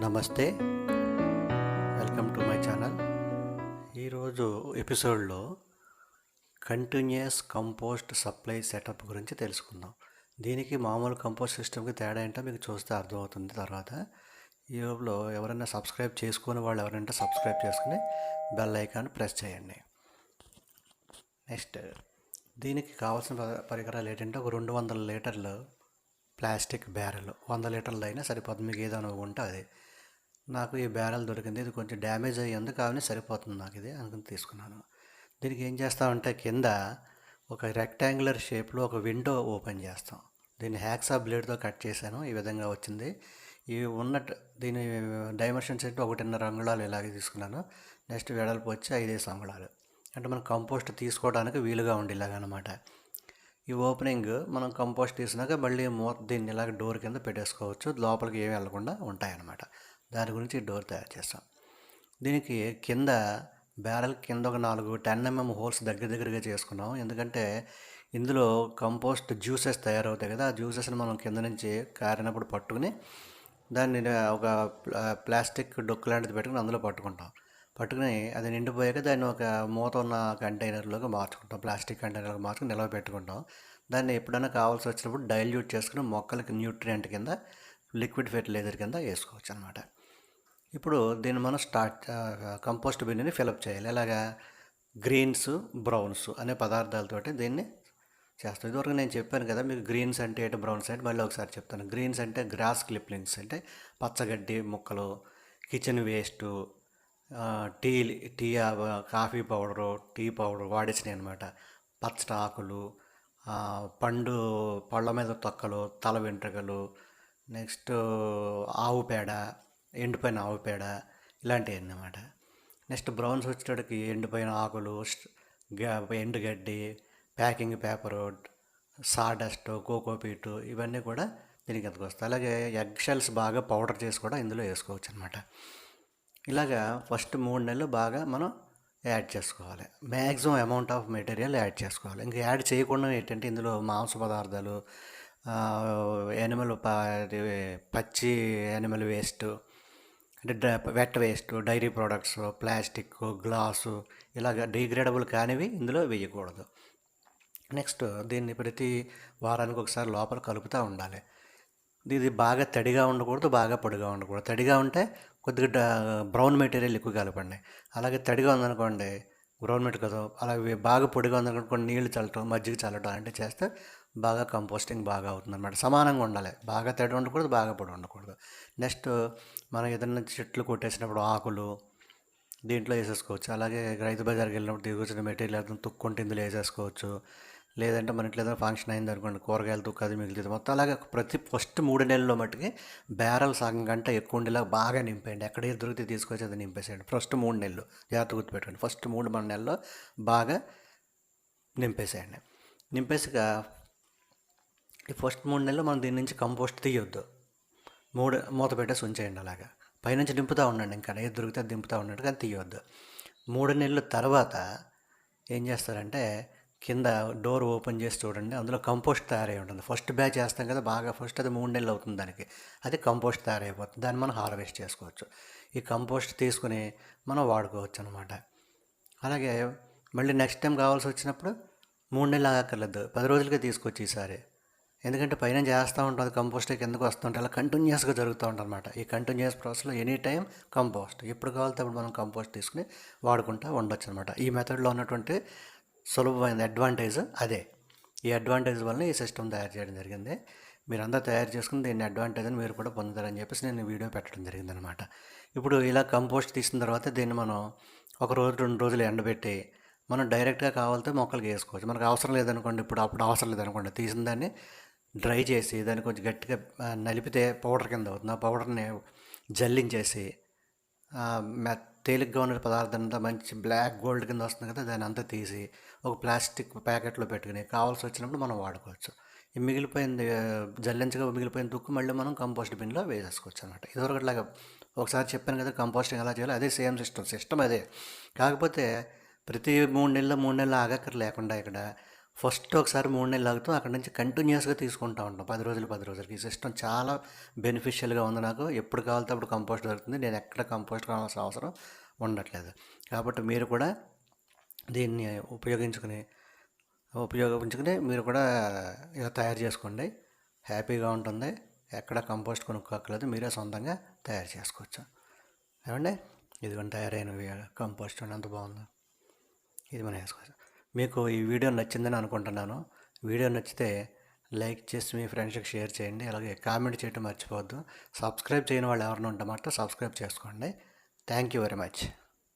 నమస్తే, welcome to my channel. ఈరోజు ఎపిసోడ్లో కంటిన్యూస్ కంపోస్ట్ సప్లై సెటప్ గురించి తెలుసుకుందాం. దీనికి మామూలు కంపోస్ట్ సిస్టమ్కి తేడా ఏంటో మీకు చూస్తే అర్థమవుతుంది. తర్వాత ఈ లోపల ఎవరైనా సబ్స్క్రైబ్ చేసుకుని వాళ్ళు ఎవరైనా సబ్స్క్రైబ్ చేసుకుని బెల్ ఐకాన్ ప్రెస్ చేయండి. నెక్స్ట్ దీనికి కావాల్సిన పరికరాలు ఏంటంటే ఒక 200 లీటర్లు ప్లాస్టిక్ బ్యారెల్, 100 లీటర్లు అయినా సరిపోతుంది. మీకు ఏదైనా ఉంటే అది. నాకు ఈ బ్యారెల్ దొరికింది, ఇది కొంచెం డ్యామేజ్ అయ్యింది కానీ సరిపోతుంది నాకు ఇది అనుకుని తీసుకున్నాను. దీనికి ఏం చేస్తామంటే కింద ఒక రెక్టాంగులర్ షేప్లో ఒక విండో ఓపెన్ చేస్తాం. దీన్ని హ్యాక్సా బ్లేడ్తో కట్ చేశాను, ఈ విధంగా వచ్చింది. ఇవి ఉన్నట్టు దీని డైమెన్షన్స్ ఏంటి 1.5 అంగుళాలు ఇలాగే తీసుకున్నాను. నెక్స్ట్ వెడల్పు వచ్చి 5 అంగుళాలు, అంటే మనం కంపోస్ట్ తీసుకోవడానికి వీలుగా ఉండేలాగనమాట. ఈ ఓపెనింగ్ మనం కంపోస్ట్ తీసినాక మళ్ళీ దీన్ని ఇలాగ డోర్ కింద పెట్టేసుకోవచ్చు, లోపలికి ఏమి వెళ్లకుండా ఉంటాయన్నమాట. దాని గురించి డోర్ తయారు చేస్తాం. దీనికి కింద బ్యారెల్ కింద ఒక 10 mm హోల్స్ దగ్గరగా చేసుకున్నాం. ఎందుకంటే ఇందులో కంపోస్ట్ జ్యూసెస్ తయారవుతాయి కదా, ఆ జ్యూసెస్ని మనం కింద నుంచి కారినప్పుడు పట్టుకుని దాన్ని ఒక ప్లాస్టిక్ డొక్కు లాంటిది పెట్టుకుని అందులో పట్టుకుని అది నిండిపోయాక దాన్ని ఒక మూత ఉన్న కంటైనర్లోకి మార్చుకుంటాం, ప్లాస్టిక్ కంటైనర్లోకి మార్చుకుని నిల్వ పెట్టుకుంటాం. దాన్ని ఎప్పుడైనా కావాల్సి వచ్చినప్పుడు డైల్యూట్ చేసుకుని మొక్కలకి న్యూట్రియంట్ కింద, లిక్విడ్ ఫెర్టిలైజర్ కింద వేసుకోవచ్చు అనమాట. ఇప్పుడు దీన్ని మనం కంపోస్ట్ బిన్ని ఫిలప్ చేయాలి. ఎలాగా? గ్రీన్స్, బ్రౌన్స్ అనే పదార్థాలతోటి దీన్ని చేస్తాం. ఇదివరకు నేను చెప్పాను కదా మీకు గ్రీన్స్ అంటే ఏంటి, బ్రౌన్స్ అంటే, మళ్ళీ ఒకసారి చెప్తాను. గ్రీన్స్ అంటే గ్రాస్ క్లిప్లింగ్స్, అంటే పచ్చగడ్డి ముక్కలు, kitchen waste, tea tea coffee powder, tea powder వాడేసినాయి అనమాట. పచ్చడి ఆకులు, పళ్ళ మీద తొక్కలు, తల వెంట్రుకలు, నెక్స్ట్ ఆవు పేడ, ఎండిపోయిన ఆవు పేడ, ఇలాంటివి అన్నమాట. నెక్స్ట్ బ్రౌన్స్ వచ్చేటప్పటికి ఎండిపోయిన ఆకులు, ఎండుగడ్డి, ప్యాకింగ్ పేపరు, సాడస్ట్, కోకోపీటు, ఇవన్నీ కూడా దీనికి ఎంతకు వస్తాయి. అలాగే ఎగ్ షెల్స్ బాగా పౌడర్ చేసి కూడా ఇందులో వేసుకోవచ్చు అనమాట. ఇలాగా ఫస్ట్ 3 నెలలు బాగా మనం యాడ్ చేసుకోవాలి. Maximum amount of material add చేసుకోవాలి. ఇంకా యాడ్ చేయకుండా ఏంటంటే ఇందులో మాంస పదార్థాలు, పచ్చి యానిమల్ వేస్ట్, అంటే wet waste, dairy products, plastic, glass, ఇలాగ డిగ్రేడబుల్ కానివి ఇందులో వేయకూడదు. నెక్స్ట్ దీన్ని ప్రతి వారానికి ఒకసారి లోపల కలుపుతూ ఉండాలి. ఇది బాగా తడిగా ఉండకూడదు, బాగా పొడిగా ఉండకూడదు. తడిగా ఉంటే కొద్దిగా బ్రౌన్ మెటీరియల్ ఎక్కువ కలపండి. అలాగే తడిగా ఉందనుకోండి బ్రౌన్ మెటీరియల్ కదా, అలాగే బాగా పొడిగా ఉందనుకోండి కొన్ని నీళ్లు చల్లటం, మజ్జిగ చల్లటం అంటే చేస్తే బాగా కంపోస్టింగ్ బాగా అవుతుంది అనమాట. సమానంగా ఉండాలి, బాగా తడి ఉండకూడదు, బాగా పొడి ఉండకూడదు. నెక్స్ట్ మనం ఏదైనా చెట్లు కొట్టేసినప్పుడు ఆకులు దీంట్లో వేసేసుకోవచ్చు. అలాగే రైతు బజార్కి వెళ్ళినప్పుడు దిగువచ్చిన మెటీరియల్ ఏదైనా తుక్కుంటే ఇందులో వేసేసుకోవచ్చు. లేదంటే మన ఇంట్లో ఏదైనా ఫంక్షన్ అయింది అనుకోండి, కూరగాయలు తుక్కు అది మిగులుతుంది మొత్తం. అలాగే ఫస్ట్ 3 నెలల్లో మట్టుకి బ్యారెల్ సగం గంట ఎక్కువ ఉండేలా బాగా నింపేయండి. ఎక్కడ ఏది దొరికితే తీసుకొచ్చి అది నింపేసేయండి. ఫస్ట్ 3 నెలలు జాగ్రత్త గుర్తుపెట్టుకోండి. ఫస్ట్ 3 నెలల్లో బాగా నింపేసేయండి. నింపేసిగా ఈ ఫస్ట్ 3 నెలలు మనం దీని నుంచి కంపోస్ట్ తీయొద్దు. మూత పెట్టేసి ఉంచేయండి. అలాగా పైనుంచి నింపుతూ ఉండండి, ఇంకా ఏది దొరికితే అది దింపుతూ ఉండండి, కానీ తీయొద్దు. 3 నెలల తర్వాత ఏం చేస్తారంటే కింద డోర్ ఓపెన్ చేసి చూడండి, అందులో కంపోస్ట్ తయారై ఉంటుంది. ఫస్ట్ బ్యాచ్ వేస్తాం కదా బాగా, ఫస్ట్ అది 3 నెలలు అవుతుంది దానికి, అది కంపోస్ట్ తయారైపోతుంది. దాన్ని మనం హార్వెస్ట్ చేసుకోవచ్చు. ఈ కంపోస్ట్ తీసుకుని మనం వాడుకోవచ్చు అనమాట. అలాగే మళ్ళీ నెక్స్ట్ టైం కావాల్సి వచ్చినప్పుడు 3 నెలలు ఆగక్కర్లేదు, 10 రోజులకే తీసుకొచ్చి ఈసారి. ఎందుకంటే పైన చేస్తూ ఉంటుంది కంపోస్ట్, కిందకు వస్తుంటే అలా కంటిన్యూస్గా జరుగుతూ ఉంటుంది అనమాట. ఈ కంటిన్యూస్ ప్రాసెస్లో ఎనీ టైం కంపోస్ట్, ఎప్పుడు కావాలితే అప్పుడు మనం కంపోస్ట్ తీసుకుని వాడుకుంటూ ఉండొచ్చు అనమాట. ఈ మెథడ్లో ఉన్నటువంటి సులభమైన అడ్వాంటేజ్ అదే. ఈ అడ్వాంటేజ్ వల్ల ఈ సిస్టమ్ తయారు చేయడం జరిగింది. మీరంతా తయారు చేసుకుని దీన్ని అడ్వాంటేజ్ని మీరు కూడా పొందుతారని చెప్పేసి నేను వీడియో పెట్టడం జరిగిందనమాట. ఇప్పుడు ఇలా కంపోస్ట్ తీసిన తర్వాత దీన్ని మనం 1 రోజు 2 రోజులు ఎండబెట్టి మనం డైరెక్ట్గా కావాలితే మొక్కలకి వేసుకోవచ్చు. మనకు అవసరం లేదనుకోండి, అప్పుడు అవసరం లేదనుకోండి, తీసిన దాన్ని డ్రై చేసి దాన్ని కొంచెం గట్టిగా నలిపితే పౌడర్ కింద అవుతుంది. ఆ పౌడర్ని జల్లించేసి తేలిగ్గా ఉన్న పదార్థం అంతా మంచి బ్లాక్ గోల్డ్ కింద వస్తుంది కదా, దాన్ని అంతా తీసి ఒక ప్లాస్టిక్ ప్యాకెట్లో పెట్టుకుని కావాల్సి వచ్చినప్పుడు మనం వాడుకోవచ్చు. ఈ మిగిలిపోయింది మిగిలిపోయిన తుక్కు మళ్ళీ మనం కంపోస్ట్ బిన్లో వేసేసుకోవచ్చు అనమాట. ఇదివరకులాగా ఒకసారి చెప్పాను కదా కంపోస్టింగ్ ఎలా చేయాలో, అదే సేమ్ సిస్టమ్ అదే. కాకపోతే ప్రతి 3 నెలలు ఆగక్కర్ లేకుండా ఇక్కడ ఫస్ట్ ఒకసారి 3 నెలలు ఆగుతాం. అక్కడి నుంచి కంటిన్యూస్‌గా తీసుకుంటా ఉంటాం. 10 రోజులు, 10 రోజులకి. ఈ సిస్టమ్ చాలా బెనిఫిషియల్‌గా ఉంది నాకు. ఎప్పుడు కావాలితే అప్పుడు కంపోస్ట్ దొరుకుతుంది. నేను ఎక్కడ కంపోస్ట్ కొనాల్సిన అవసరం ఉండట్లేదు. కాబట్టి మీరు కూడా దీన్ని ఉపయోగించుకుని మీరు కూడా ఇలా తయారు చేసుకోండి. హ్యాపీగా ఉంటుంది. ఎక్కడ కంపోస్ట్ కొనుక్కోక్కర్లేదు. మీరే సొంతంగా తయారు చేసుకోవచ్చు. ఏమండి? ఇదిగోండి తయారైన కంపోస్ట్ చూడండి ఎంత బాగుందో. ఇది మనం వేసుకోవచ్చు. మీకు ఈ వీడియో నచ్చిందని అనుకుంటున్నాను. వీడియో నచ్చితే లైక్ చేసి మీ ఫ్రెండ్స్కి షేర్ చేయండి. అలాగే కామెంట్ చేయడం మర్చిపోవద్దు. సబ్స్క్రైబ్ చేయని వాళ్ళు ఎవరైనా ఉంటే మాత్రం సబ్స్క్రైబ్ చేసుకోండి. Thank you very much.